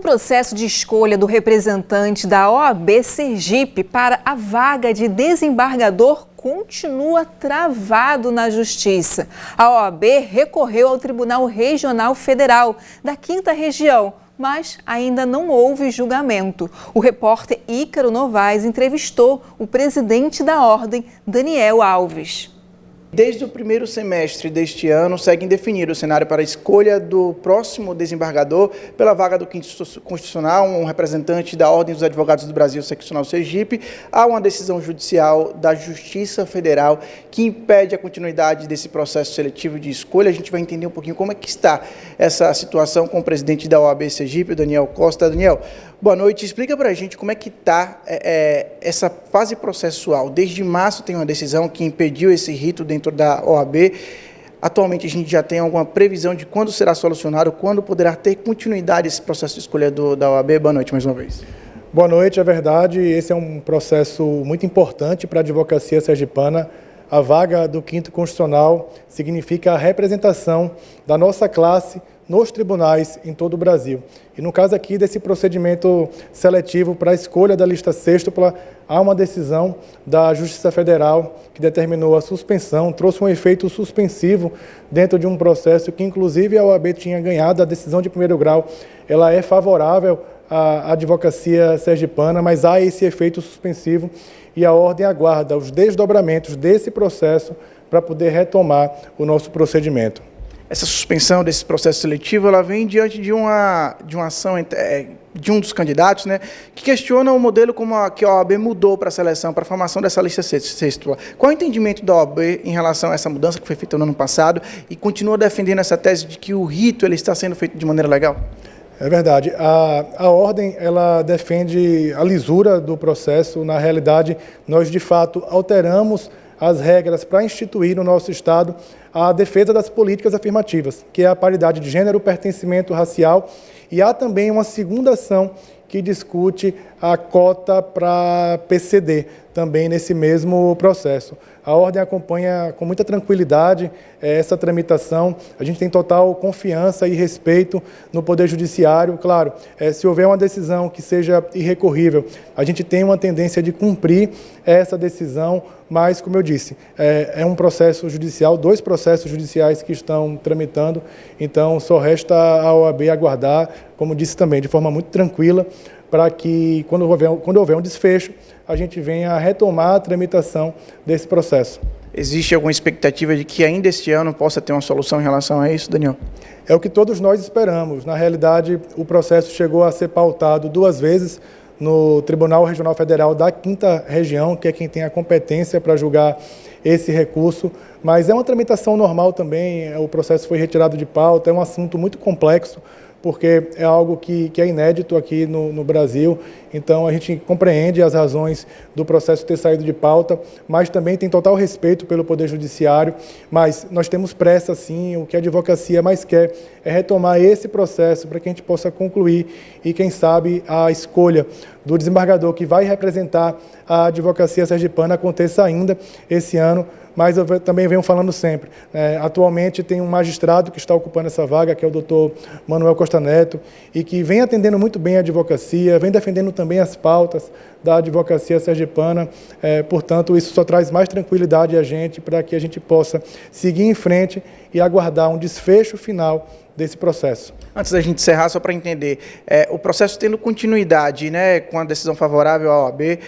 processo de escolha do representante da OAB Sergipe para a vaga de desembargador continua travado na Justiça. A OAB recorreu ao Tribunal Regional Federal da 5ª Região, mas ainda não houve julgamento. O repórter Ícaro Novaes entrevistou o presidente da Ordem, Daniel Alves. Desde o primeiro semestre deste ano, segue indefinido o cenário para a escolha do próximo desembargador pela vaga do 5º Constitucional, um representante da Ordem dos Advogados do Brasil, seccional Sergipe. Há uma decisão judicial da Justiça Federal que impede a continuidade desse processo seletivo de escolha. A gente vai entender um pouquinho como é que está essa situação com o presidente da OAB Sergipe, Daniel Costa. Daniel, boa noite. Explica para a gente como é que está essa fase processual. Desde março tem uma decisão que impediu esse rito dentro da OAB. Atualmente a gente já tem alguma previsão de quando será solucionado, quando poderá ter continuidade esse processo de escolha da OAB? Boa noite mais uma vez. Boa noite, é verdade, esse é um processo muito importante para a advocacia sergipana. A vaga do 5º Constitucional significa a representação da nossa classe nos tribunais em todo o Brasil. E no caso aqui desse procedimento seletivo para a escolha da lista sextupla, há uma decisão da Justiça Federal que determinou a suspensão, trouxe um efeito suspensivo dentro de um processo que inclusive a OAB tinha ganhado a decisão de primeiro grau. Ela é favorável à advocacia sergipana, mas há esse efeito suspensivo e a Ordem aguarda os desdobramentos desse processo para poder retomar o nosso procedimento. Essa suspensão desse processo seletivo, ela vem diante de uma ação de um dos candidatos, né, que questiona o modelo que a OAB mudou para a seleção, para a formação dessa lista sextupla. Qual é o entendimento da OAB em relação a essa mudança que foi feita no ano passado e continua defendendo essa tese de que o rito ele está sendo feito de maneira legal? É verdade. A Ordem ela defende a lisura do processo. Na realidade, nós de fato alteramos as regras para instituir no nosso Estado a defesa das políticas afirmativas, que é a paridade de gênero, pertencimento racial, e há também uma segunda ação que discute a cota para PCD, também nesse mesmo processo. A Ordem acompanha com muita tranquilidade essa tramitação. A gente tem total confiança e respeito no Poder Judiciário. Claro, se houver uma decisão que seja irrecorrível, a gente tem uma tendência de cumprir essa decisão, mas, como eu disse, é um processo judicial, 2 processos judiciais que estão tramitando, então só resta a OAB aguardar, como disse também, de forma muito tranquila, para que, quando houver um desfecho, a gente venha a retomar a tramitação desse processo. Existe alguma expectativa de que ainda este ano possa ter uma solução em relação a isso, Daniel? É o que todos nós esperamos. Na realidade, o processo chegou a ser pautado 2 vezes no Tribunal Regional Federal da 5ª Região, que é quem tem a competência para julgar esse recurso, mas é uma tramitação normal também. O processo foi retirado de pauta, é um assunto muito complexo, porque é algo que é inédito aqui no Brasil, então a gente compreende as razões do processo ter saído de pauta, mas também tem total respeito pelo Poder Judiciário, mas nós temos pressa sim, o que a advocacia mais quer é retomar esse processo para que a gente possa concluir e quem sabe a escolha do desembargador que vai representar a advocacia sergipana aconteça ainda esse ano, mas eu também venho falando sempre. Atualmente tem um magistrado que está ocupando essa vaga, que é o doutor Manuel Costa Neto, e que vem atendendo muito bem a advocacia, vem defendendo também as pautas da advocacia sergipana, portanto, isso só traz mais tranquilidade a gente para que a gente possa seguir em frente e aguardar um desfecho final desse processo. Antes da gente encerrar, só para entender, o processo tendo continuidade, né, com a decisão favorável à OAB,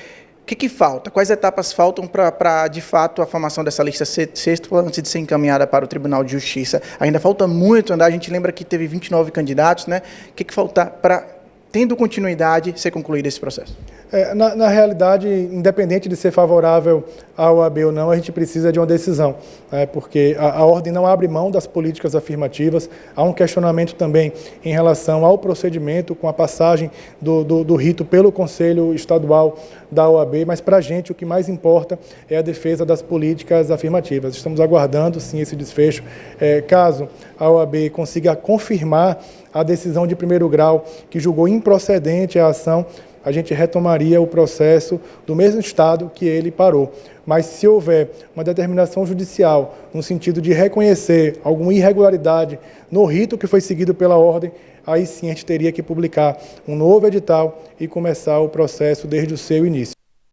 o que falta? Quais etapas faltam para, de fato, a formação dessa lista sextupla antes de ser encaminhada para o Tribunal de Justiça? Ainda falta muito andar, a gente lembra que teve 29 candidatos, né? O que falta para, tendo continuidade, ser concluído esse processo? Na realidade, independente de ser favorável à OAB ou não, a gente precisa de uma decisão, porque a Ordem não abre mão das políticas afirmativas. Há um questionamento também em relação ao procedimento com a passagem do rito pelo Conselho Estadual da OAB, mas para a gente o que mais importa é a defesa das políticas afirmativas. Estamos aguardando, sim, esse desfecho. Caso a OAB consiga confirmar a decisão de primeiro grau que julgou improcedente a ação, a gente retomaria o processo do mesmo estado que ele parou. Mas se houver uma determinação judicial no sentido de reconhecer alguma irregularidade no rito que foi seguido pela Ordem, aí sim a gente teria que publicar um novo edital e começar o processo desde o seu início.